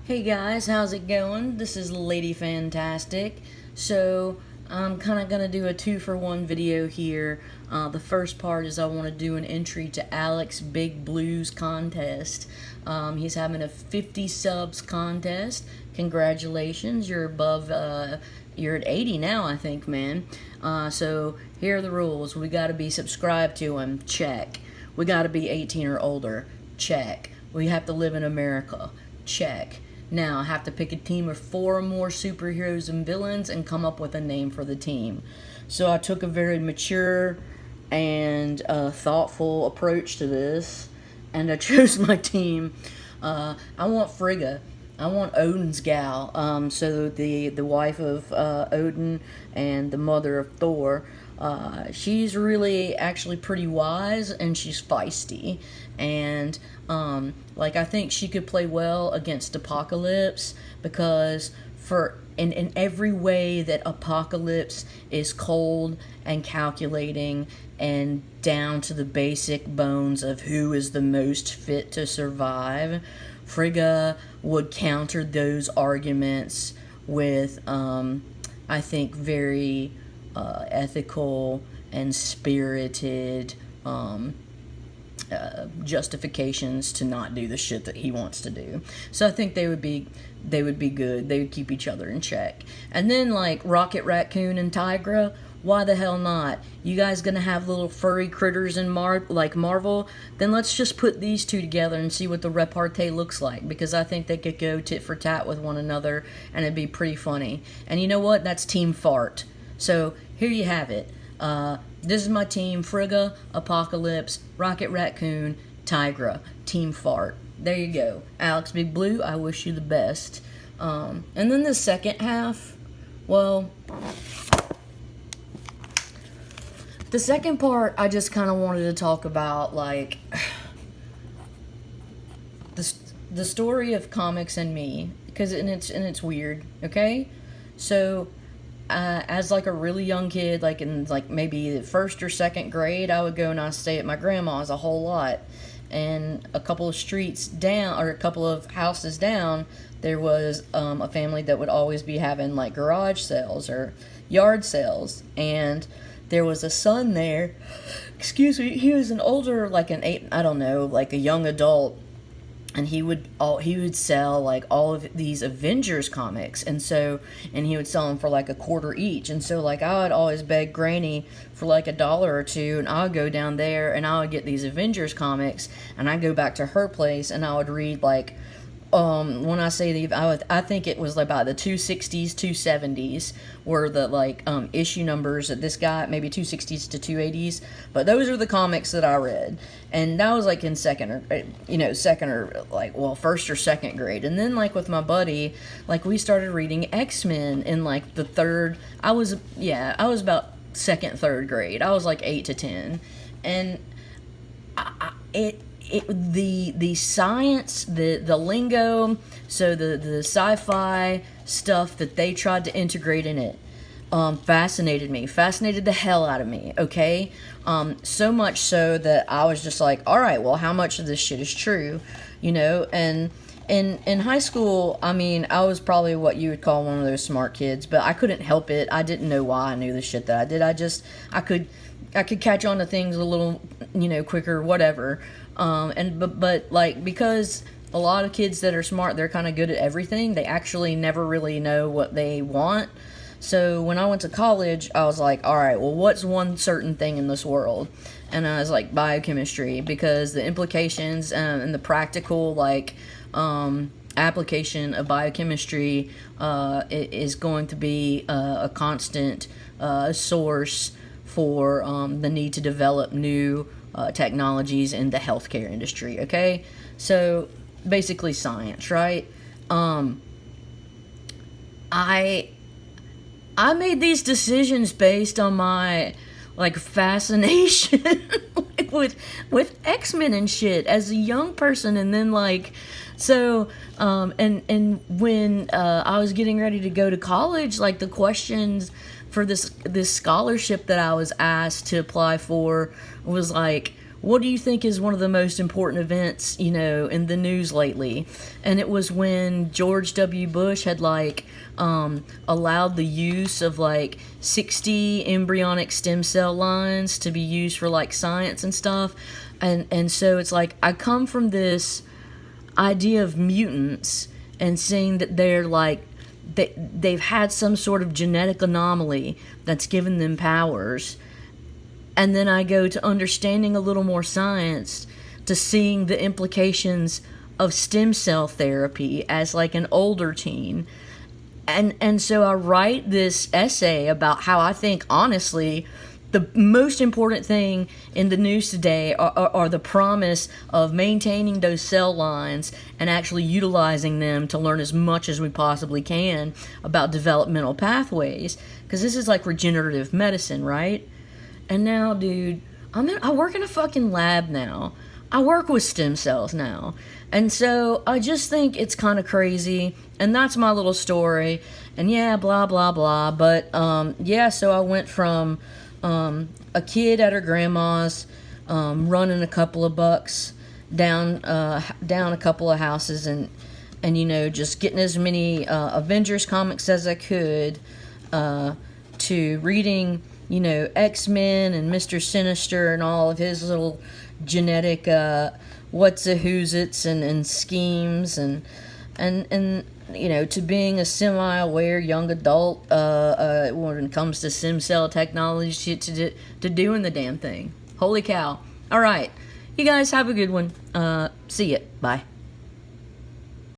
Hey guys, how's it going? This is Lady Fantastic. So, I'm kind of going to do a 2-for-1 video here. The first part is I want to do an entry to ALEXBIGBLUE's contest. He's having a 50 subs contest. Congratulations, you're above, you're at 80 now, I think, man. So, here are the rules. We got to be subscribed to him. Check. We got to be 18 or older. Check. We have to live in America. Check. Now, I have to pick a team of 4 or more superheroes and villains and come up with a name for the team. So I took a very mature and thoughtful approach to this, and I chose my team. I want Frigga. I want Odin's gal, so the wife of Odin and the mother of Thor. She's really actually pretty wise, and she's feisty, and I think she could play well against Apocalypse, because in every way that Apocalypse is cold and calculating and down to the basic bones of who is the most fit to survive, Frigga would counter those arguments with, I think, very ethical and spirited justifications to not do the shit that he wants to do. So I think they would be good. They would keep each other in check. And then like Rocket Raccoon and Tigra, why the hell not? You guys gonna have little furry critters in like Marvel? Then let's just put these two together and see what the repartee looks like, because I think they could go tit for tat with one another and it'd be pretty funny. And you know what? That's Team Fart. So here you have it. This is my team: Frigga, Apocalypse, Rocket Raccoon, Tigra, Team Fart. There you go. ALEXBIGBLUE, I wish you the best. And then the second half, well, the second part, I just kind of wanted to talk about, like, the story of comics and me, because it's weird, okay? So, as like a really young kid, like in like maybe the 1st or 2nd grade, I would go and I stay at my grandma's a whole lot. And a couple of streets down, or a couple of houses down, there was a family that would always be having like garage sales or yard sales. And there was a son there, excuse me, he was an older, like I don't know, like a young adult. And he would sell like all of these Avengers comics, and he would sell them for like $0.25 each. And so like I would always beg Granny for like $1 or $2, and I would go down there and I would get these Avengers comics, and I'd go back to her place and I would read like, when I say I think it was about the 260s, 270s were the like issue numbers that this guy, maybe 260s to 280s, but those are the comics that I read. And that was like in second or like, well, 1st or 2nd grade. And then like with my buddy, like we started reading X-Men in like the 3rd, I was about 2nd, 3rd grade. I was like 8 to 10. And the science, the lingo, so the sci-fi stuff that they tried to integrate in it, fascinated the hell out of me, okay? So much so that I was just like, all right, well, how much of this shit is true, you know? And in high school, I mean, I was probably what you would call one of those smart kids, but I couldn't help it. I didn't know why I knew the shit that I did. I could catch on to things a little, quicker, whatever. But like, because a lot of kids that are smart, they're kind of good at everything. They actually never really know what they want. So when I went to college, I was like, all right, well, what's one certain thing in this world? And I was like, biochemistry, because the implications and the practical, like, application of biochemistry is going to be a constant source for the need to develop new technologies in the healthcare industry, okay? So, basically science, right? I made these decisions based on my, like, fascination like, with X-Men and shit as a young person, and then, like, so, and when I was getting ready to go to college, like, the questions for this scholarship that I was asked to apply for was like, what do you think is one of the most important events, you know, in the news lately? And it was when George W. Bush had, like, allowed the use of, like, 60 embryonic stem cell lines to be used for, like, science and stuff. And so it's like, I come from this idea of mutants and seeing that they're, like, they've had some sort of genetic anomaly that's given them powers. And then I go to understanding a little more science, to seeing the implications of stem cell therapy as like an older teen. And so I write this essay about how I think, honestly, the most important thing in the news today are the promise of maintaining those cell lines and actually utilizing them to learn as much as we possibly can about developmental pathways. Because this is like regenerative medicine, right? And now, dude, I work in a fucking lab now. I work with stem cells now. And so I just think it's kind of crazy. And that's my little story. And yeah, blah, blah, blah. But yeah, so I went from a kid at her grandma's, running a couple of bucks down a couple of houses, and you know, just getting as many Avengers comics as I could, to reading, you know, X-Men and Mr. Sinister and all of his little genetic what's-a-who's-its and schemes, and you know, to being a semi-aware young adult when it comes to stem cell technology, to doing the damn thing. Holy cow. All right. You guys have a good one. See ya. Bye.